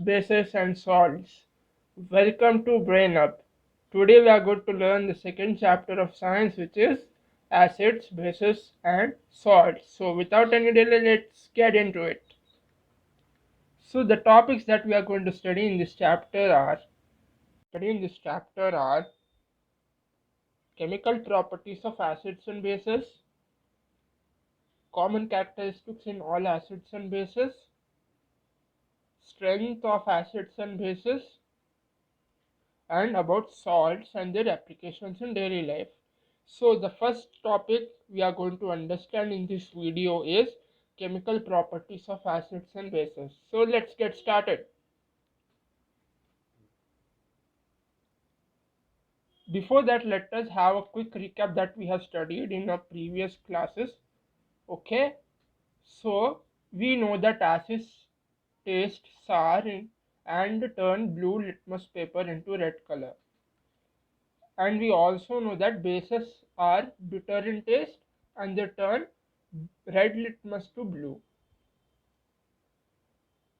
bases, and salts. Welcome to Brain Up. Today we are going to learn the second chapter of science, which is acids, bases, and salts. So, without any delay, let's get into it. So, the topics that we are going to study in this chapter are chemical properties of acids and bases, common characteristics in all acids and bases, strength of acids and bases, and about salts and their applications in daily life. So the first topic we are going to understand in this video is chemical properties of acids and bases. So let's get started. Before that, let us have a quick recap that we have studied in our previous classes. Okay, so we know that acids taste sour and turn blue litmus paper into red color. And we also know that bases are bitter in taste and they turn red litmus to blue.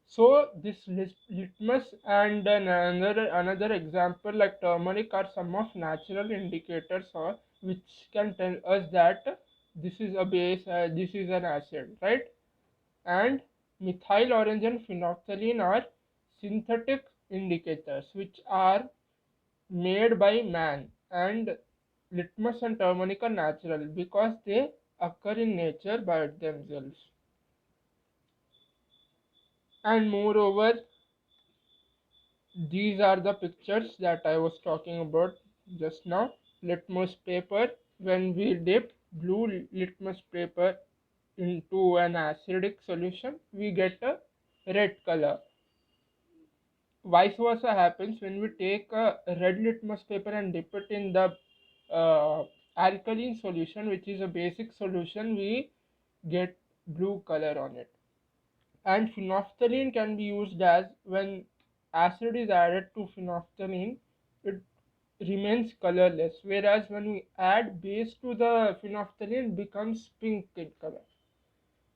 So this litmus and another example like turmeric are some of natural indicators or which can tell us that this is a base, this is an acid, right? And methyl orange and phenolphthalein are synthetic indicators which are made by man, and litmus and turmeric are natural because they occur in nature by themselves. And moreover, these are the pictures that I was talking about just now. Litmus paper, when we dip blue litmus paper into an acidic solution, we get a red color. Vice versa happens when we take a red litmus paper and dip it in the alkaline solution, which is a basic solution, we get blue color on it. And phenolphthalein can be used as when acid is added to phenolphthalein, it remains colorless, whereas when we add base to the phenolphthalein, it becomes pink in color.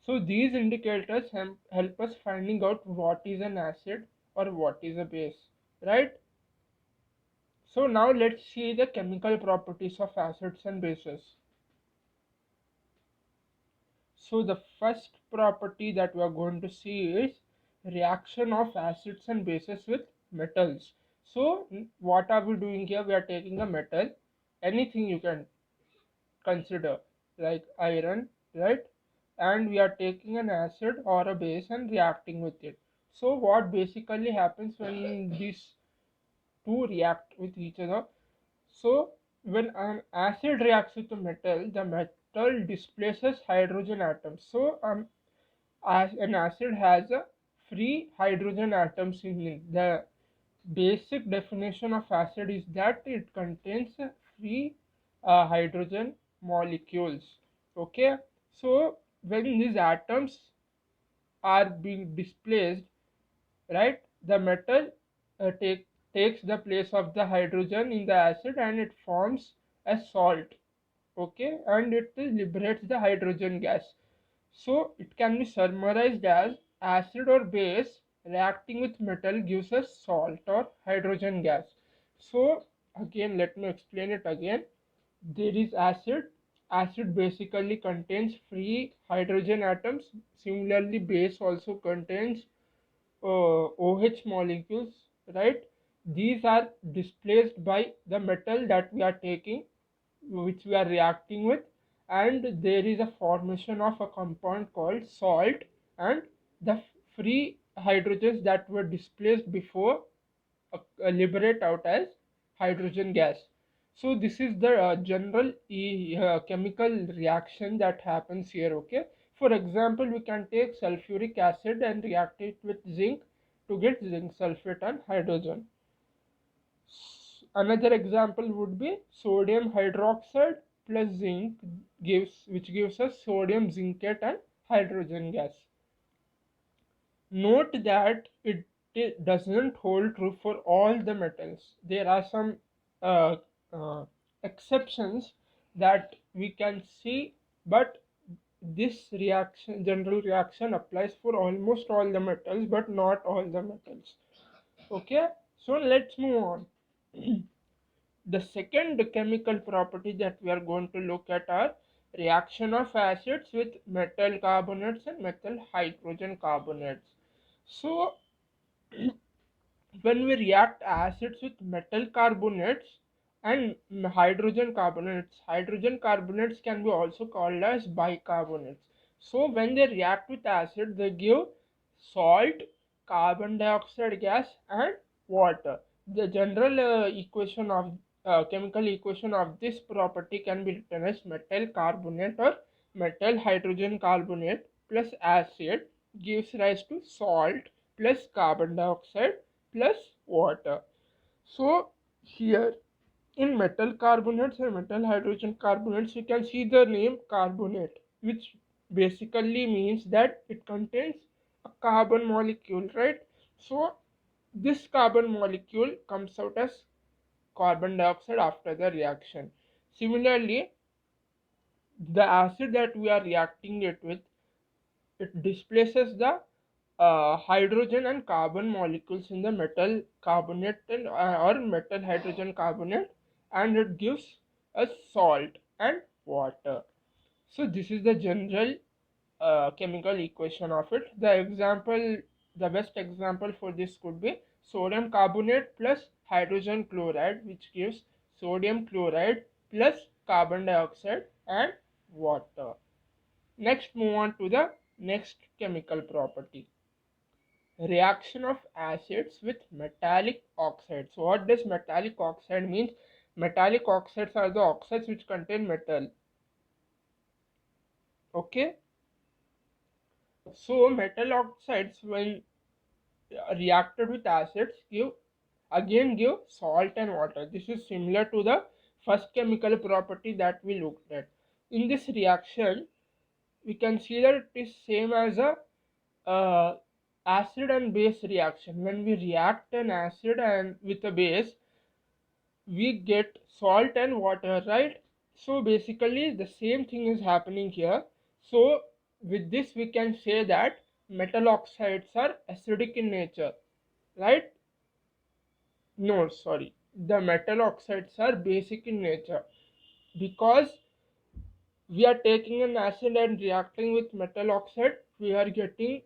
So these indicators help us finding out what is an acid or what is a base, right? So now let's see the chemical properties of acids and bases. So the first property that we are going to see is reaction of acids and bases with metals. So what are we doing here? We are taking a metal, anything you can consider like iron, right? And we are taking an acid or a base and reacting with it. So what basically happens when these two react with each other? So when an acid reacts with a metal, the metal displaces hydrogen atoms. So as an acid has a free hydrogen atoms in it. The basic definition of acid is that it contains free hydrogen molecules. Okay, so when these atoms are being displaced, right, the metal takes the place of the hydrogen in the acid and it forms a salt. Okay, and it liberates the hydrogen gas. So it can be summarized as acid or base reacting with metal gives us salt or hydrogen gas. So again, let me explain it again. There is acid. Acid basically contains free hydrogen atoms. Similarly, base also contains OH molecules, right? These are displaced by the metal that we are taking, which we are reacting with, and there is a formation of a compound called salt, and the free hydrogens that were displaced before liberate out as hydrogen gas. So this is the general chemical reaction that happens here. Okay, for example, we can take sulfuric acid and react it with zinc to get zinc sulfate and hydrogen. Another example would be sodium hydroxide plus zinc which gives us sodium zincate and hydrogen gas. Note that it doesn't hold true for all the metals. There are some uh, uh, exceptions that we can see, but this general reaction applies for almost all the metals, but not all the metals. Okay, so let's move on. The second chemical property that we are going to look at are reaction of acids with metal carbonates and metal hydrogen carbonates. So when we react acids with metal carbonates and hydrogen carbonates can be also called as bicarbonates. So when they react with acid, they give salt, carbon dioxide gas, and water. The general equation of chemical equation of this property can be written as metal carbonate or metal hydrogen carbonate plus acid gives rise to salt plus carbon dioxide plus water. So here in metal carbonates and metal hydrogen carbonates, you can see the name carbonate, which basically means that it contains a carbon molecule, right? So this carbon molecule comes out as carbon dioxide after the reaction. Similarly, the acid that we are reacting it with, it displaces the hydrogen and carbon molecules in the metal carbonate or metal hydrogen carbonate, and it gives us salt and water. So this is the general chemical equation of it. The best example for this could be sodium carbonate plus hydrogen chloride, which gives sodium chloride plus carbon dioxide and water. Next, move on to the next chemical property, reaction of acids with metallic oxides. So what does metallic oxide means? Metallic oxides are the oxides which contain metal. Okay, so metal oxides when reacted with acids give salt and water. This is similar to the first chemical property that we looked at. In this reaction, we can see that it is same as a uh, acid and base reaction. When we react an acid and with a base, we get salt and water, right? So basically the same thing is happening here. So with this we can say that metal oxides are acidic in nature, right? No, sorry, the metal oxides are basic in nature, because we are taking an acid and reacting with metal oxide, we are getting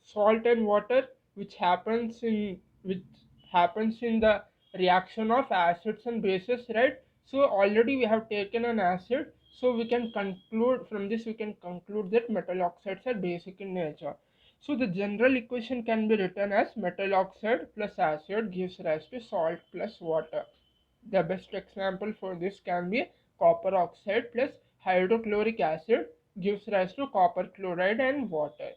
salt and water, which happens in the reaction of acids and bases, right? So already we have taken an acid, so we can conclude from this, we can conclude that metal oxides are basic in nature. So the general equation can be written as metal oxide plus acid gives rise to salt plus water. The best example for this can be copper oxide plus hydrochloric acid gives rise to copper chloride and water.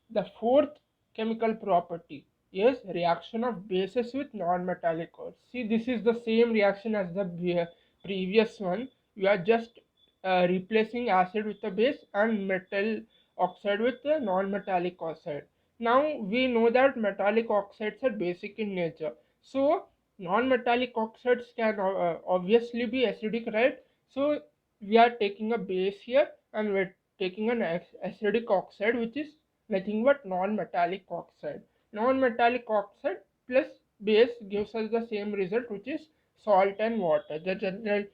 The fourth chemical property is reaction of bases with non-metallic ores. See, this is the same reaction as the previous one. We are just replacing acid with a base and metal oxide with a non-metallic oxide. Now we know that metallic oxides are basic in nature. So non-metallic oxides can obviously be acidic, right? So we are taking a base here and we're taking an acidic oxide, which is nothing but non-metallic oxide. Non-metallic oxide plus base gives us the same result, which is salt and water. The general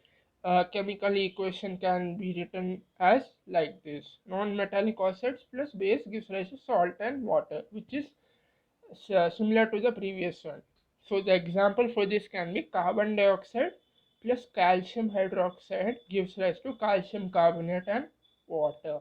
chemical equation can be written as like this: non-metallic oxides plus base gives rise to salt and water, which is similar to the previous one. So the example for this can be carbon dioxide plus calcium hydroxide gives rise to calcium carbonate and water.